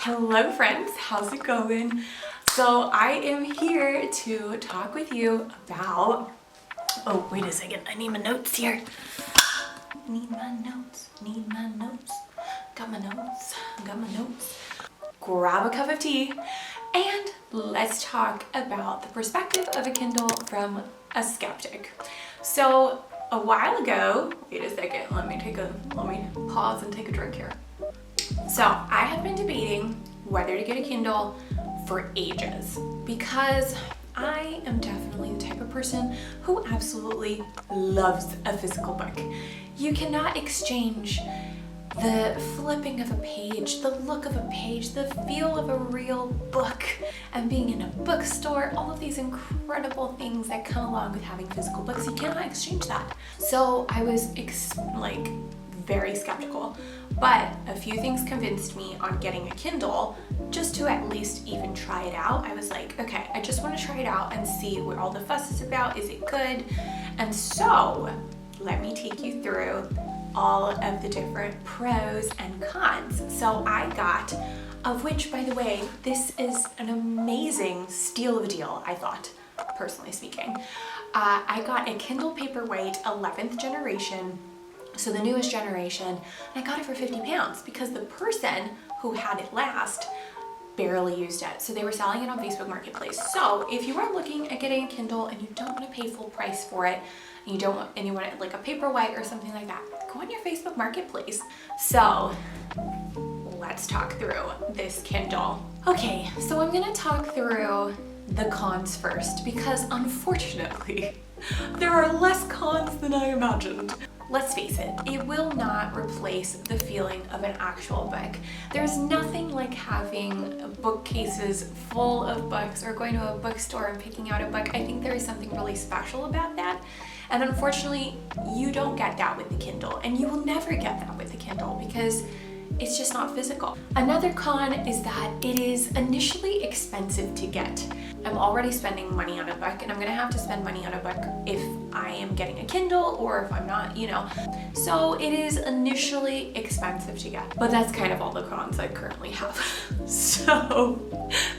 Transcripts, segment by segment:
Hello friends, how's it going? So I am here to talk with you about, oh wait a second, I need my notes here. Need my notes, got my notes. Grab a cup of tea and let's talk about the perspective of a Kindle from a skeptic. So a while ago, wait a second, let me pause and take a drink here. So I have been debating whether to get a Kindle for ages because I am definitely the type of person who absolutely loves a physical book. You cannot exchange the flipping of a page, the look of a page, the feel of a real book, and being in a bookstore, all of these incredible things that come along with having physical books. You cannot exchange that. So I was very skeptical, but a few things convinced me on getting a Kindle just to at least even try it out. I was like, okay, I just want to try it out and see what all the fuss is about. Is it good? And so let me take you through all of the different pros and cons. So I got, of which, by the way, this is an amazing steal of a deal, I thought, personally speaking. I got a Kindle Paperwhite 11th generation, so the newest generation, and I got it for £50 because the person who had it last barely used it. So they were selling it on Facebook Marketplace. So if you are looking at getting a Kindle and you don't want to pay full price for it, and you want it like a Paperwhite or something like that, go on your Facebook Marketplace. So let's talk through this Kindle. Okay, so I'm gonna talk through the cons first because unfortunately, there are less cons than I imagined. Let's face it, it will not replace the feeling of an actual book. There's nothing like having bookcases full of books or going to a bookstore and picking out a book. I think there is something really special about that. And unfortunately, you don't get that with the Kindle, and you will never get that with the Kindle because it's just not physical. Another con is that it is initially expensive to get. I'm already spending money on a book, and I'm gonna have to spend money on a book if I am getting a Kindle or if I'm not, So it is initially expensive to get, but that's kind of all the cons I currently have. So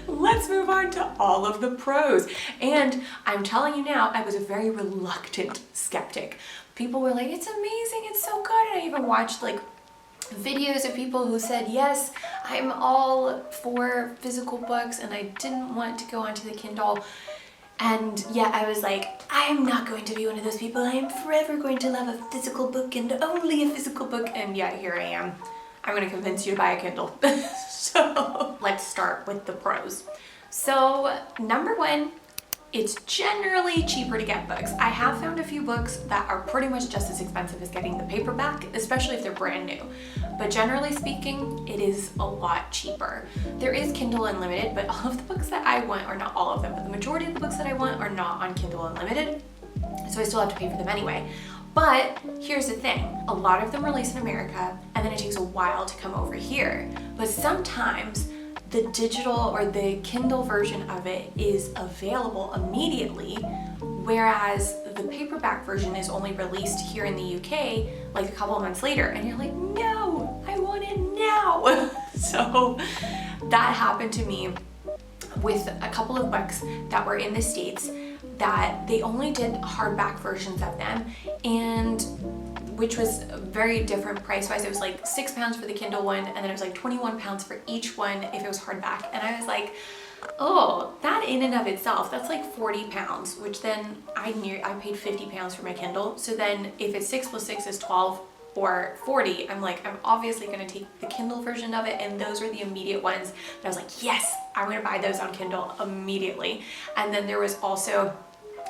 let's move on to all of the pros. And I'm telling you now, I was a very reluctant skeptic. People were like, it's amazing, it's so good. And I even watched videos of people who said, yes, I'm all for physical books and I didn't want to go onto the Kindle. And yet I was like, I'm not going to be one of those people. I am forever going to love a physical book and only a physical book. And yet here I am. I'm going to convince you to buy a Kindle. So let's start with the pros. So number one, it's generally cheaper to get books. I have found a few books that are pretty much just as expensive as getting the paperback, especially if they're brand new. But generally speaking, it is a lot cheaper. There is Kindle Unlimited, but all of the books that I want, or not all of them, but the majority of the books that I want are not on Kindle Unlimited. So I still have to pay for them anyway. But here's the thing, a lot of them release in America, and then it takes a while to come over here. But sometimes the digital or the Kindle version of it is available immediately, whereas the paperback version is only released here in the UK like a couple of months later, and you're like, no, I want it now. So that happened to me with a couple of books that were in the States that they only did hardback versions of them, and which was very different price-wise. It was like £6 for the Kindle one, and then it was like £21 for each one if it was hardback. And I was like, oh, that in and of itself, that's like £40, which then I paid £50 for my Kindle. So then if it's 6 plus 6 is 12 or 40, I'm like, I'm obviously gonna take the Kindle version of it, and those are the immediate ones. And I was like, yes, I'm gonna buy those on Kindle immediately. And then there was also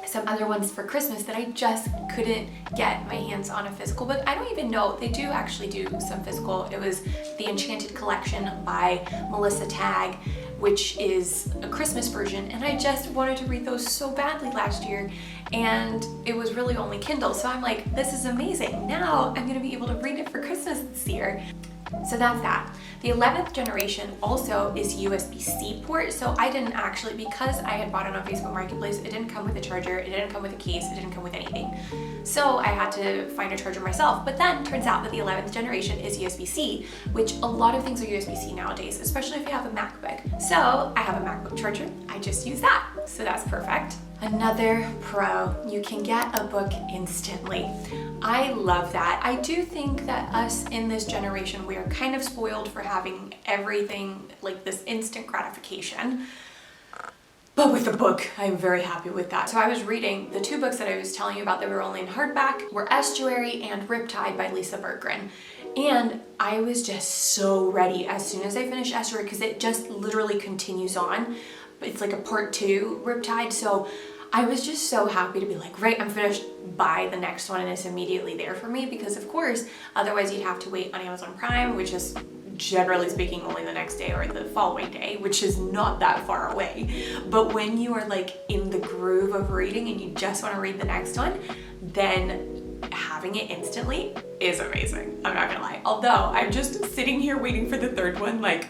some other ones for Christmas that I just couldn't get my hands on a physical book. I don't even know, they do actually do some physical. It was the Enchanted Collection by Melissa Tagg, which is a Christmas version, and I just wanted to read those so badly last year, and it was really only Kindle. So I'm like, this is amazing. Now I'm gonna be able to read it for Christmas this year. So that's that. The 11th generation also is USB-C port, so I didn't actually, because I had bought it on Facebook Marketplace, it didn't come with a charger, it didn't come with a case, it didn't come with anything. So I had to find a charger myself, but then turns out that the 11th generation is USB-C, which a lot of things are USB-C nowadays, especially if you have a MacBook. So I have a MacBook charger, I just use that, so that's perfect. Another pro, you can get a book instantly. I love that. I do think that us in this generation, we are kind of spoiled for having everything like this instant gratification. But with a book, I'm very happy with that. So I was reading the 2 books that I was telling you about that were only in hardback were Estuary and Rip Tide by Lisa Bergren. And I was just so ready as soon as I finished Estuary, because it just literally continues on. It's like a part 2 Rip Tide. So I was just so happy to be like, right, I'm finished, buy the next one, and it's immediately there for me, because of course, otherwise you'd have to wait on Amazon Prime, which is generally speaking only the next day or the following day, which is not that far away. But when you are like in the groove of reading and you just want to read the next one, then having it instantly is amazing. I'm not gonna lie. Although I'm just sitting here waiting for the 3rd one, like,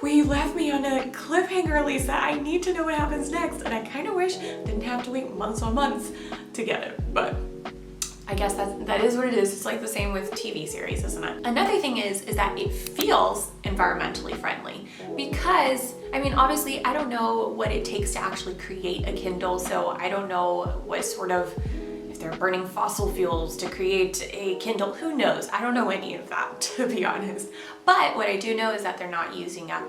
well, you left me on a cliffhanger, Lisa. I need to know what happens next. And I kind of wish I didn't have to wait months on months to get it. But I guess that is what it is. It's like the same with TV series, isn't it? Another thing is that it feels environmentally friendly, because, I mean, obviously I don't know what it takes to actually create a Kindle. So I don't know what sort of, if they're burning fossil fuels to create a Kindle, who knows? I don't know any of that, to be honest. But what I do know is that they're not using up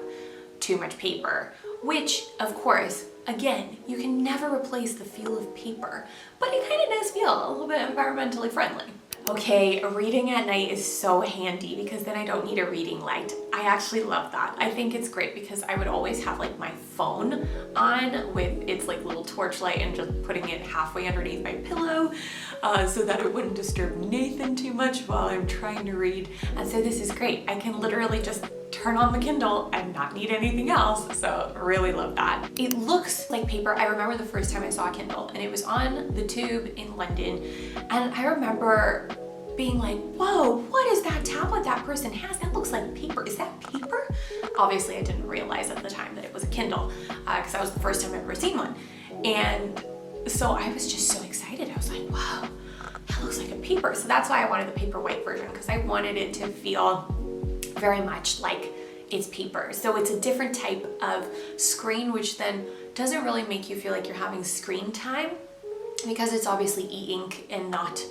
too much paper, which of course, again, you can never replace the feel of paper, but it kind of does feel a little bit environmentally friendly. Okay, reading at night is so handy, because then I don't need a reading light. I actually love that. I think it's great, because I would always have like my phone on with its like little torch light and just putting it halfway underneath my pillow so that it wouldn't disturb Nathan too much while I'm trying to read. And so this is great. I can literally just turn on the Kindle and not need anything else. So really love that. It looks like paper. I remember the first time I saw a Kindle, and it was on the tube in London. And I remember being like, whoa, what is that tablet that person has? That looks like paper. Is that paper? Obviously I didn't realize at the time that it was a Kindle, because that was the first time I've ever seen one. And so I was just so excited. I was like, wow, that looks like a paper. So that's why I wanted the paperwhite version, because I wanted it to feel very much like it's paper. So it's a different type of screen, which then doesn't really make you feel like you're having screen time, because it's obviously e-ink and not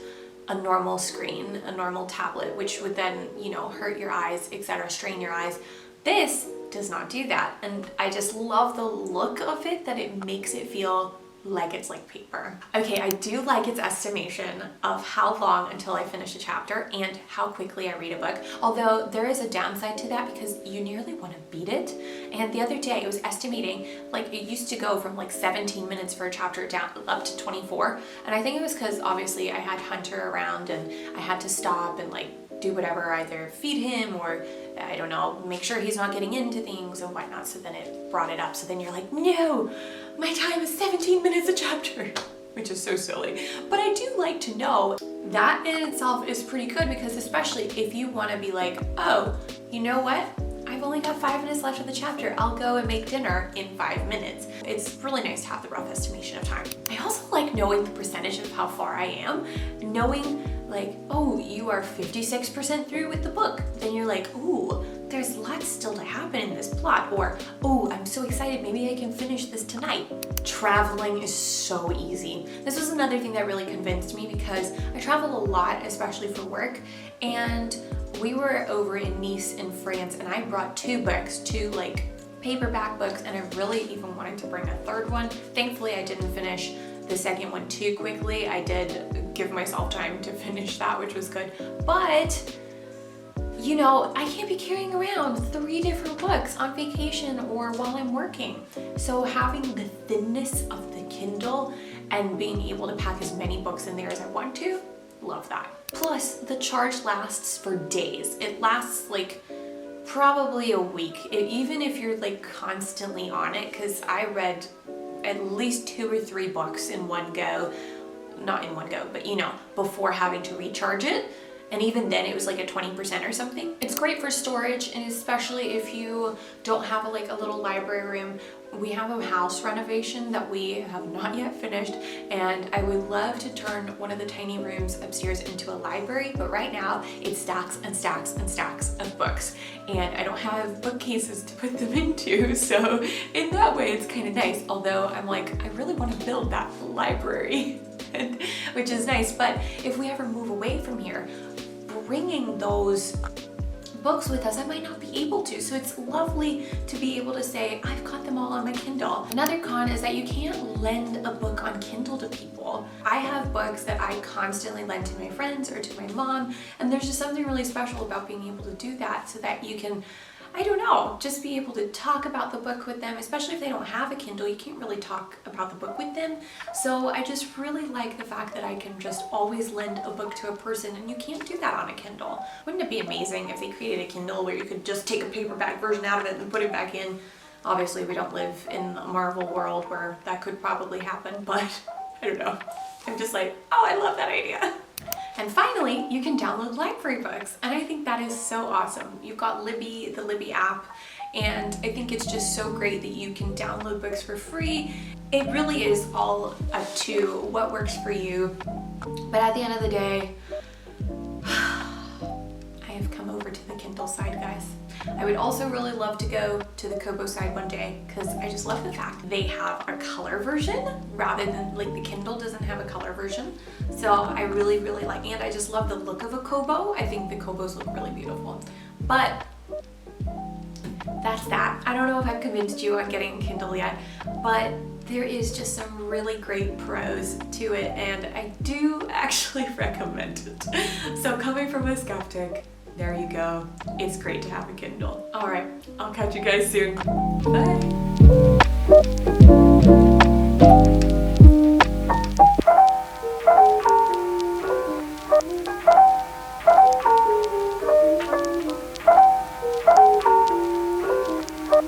a normal screen, a normal tablet, which would then, you know, hurt your eyes, etc., strain your eyes. This does not do that. And I just love the look of it, that it makes it feel like it's like paper. Okay, I do like its estimation of how long until I finish a chapter and how quickly I read a book. Although there is a downside to that, because you nearly want to beat it. And the other day it was estimating, like it used to go from like 17 minutes for a chapter down up to 24. And I think it was because obviously I had Hunter around and I had to stop and like do whatever, either feed him or I don't know, make sure he's not getting into things and whatnot. So then it brought it up. So then you're like, no, my time is 17 minutes a chapter, which is so silly. But I do like to know that in itself is pretty good, because especially if you want to be like, oh, you know what? I've only got 5 minutes left of the chapter. I'll go and make dinner in 5 minutes. It's really nice to have the rough estimation of time. I also like knowing the percentage of how far I am, knowing like, oh, you are 56% through with the book. Then you're like, ooh, there's lots still to happen in this plot. Or, oh, I'm so excited, maybe I can finish this tonight. Traveling is so easy. This was another thing that really convinced me, because I travel a lot, especially for work. And we were over in Nice in France, and I brought 2 books, 2 like paperback books, and I really even wanted to bring a 3rd one. Thankfully, I didn't finish the 2nd one too quickly. I did give myself time to finish that, which was good. But, you know, I can't be carrying around 3 different books on vacation or while I'm working. So having the thinness of the Kindle and being able to pack as many books in there as I want to, love that. Plus, the charge lasts for days. It lasts like probably a week, even if you're like constantly on it, because I read at least 2 or 3 books in one go, not in one go, but you know, before having to recharge it. And even then it was like a 20% or something. It's great for storage, and especially if you don't have like a little library room. We have a house renovation that we have not yet finished, and I would love to turn one of the tiny rooms upstairs into a library, but right now it's stacks and stacks and stacks of books, and I don't have bookcases to put them into, so in that way it's kind of nice, although I'm like, I really want to build that library, which is nice. But if we ever move away from here, bringing those books with us, I might not be able to. So it's lovely to be able to say, I've got them all on my Kindle. Another con is that you can't lend a book on Kindle to people. I have books that I constantly lend to my friends or to my mom, and there's just something really special about being able to do that so that you can, I don't know, just be able to talk about the book with them, especially if they don't have a Kindle. You can't really talk about the book with them. So I just really like the fact that I can just always lend a book to a person, and you can't do that on a Kindle. Wouldn't it be amazing if they created a Kindle where you could just take a paperback version out of it and put it back in? Obviously, we don't live in a Marvel world where that could probably happen, but I don't know. I'm just like, oh, I love that idea. And finally, you can download library books, and I think that is so awesome. You've got Libby, the Libby app, and I think it's just so great that you can download books for free. It really is all up to what works for you, but at the end of the day, I have come over to the Kindle side, guys. I would also really love to go to the Kobo side one day, because I just love the fact they have a color version rather than like the Kindle doesn't have a color version. So I really, really like, and I just love the look of a Kobo. I think the Kobos look really beautiful. But that's that. I don't know if I've convinced you on getting a Kindle yet, but there is just some really great pros to it, and I do actually recommend it. So coming from a skeptic, there you go. It's great to have a Kindle. All right, I'll catch you guys soon. Bye.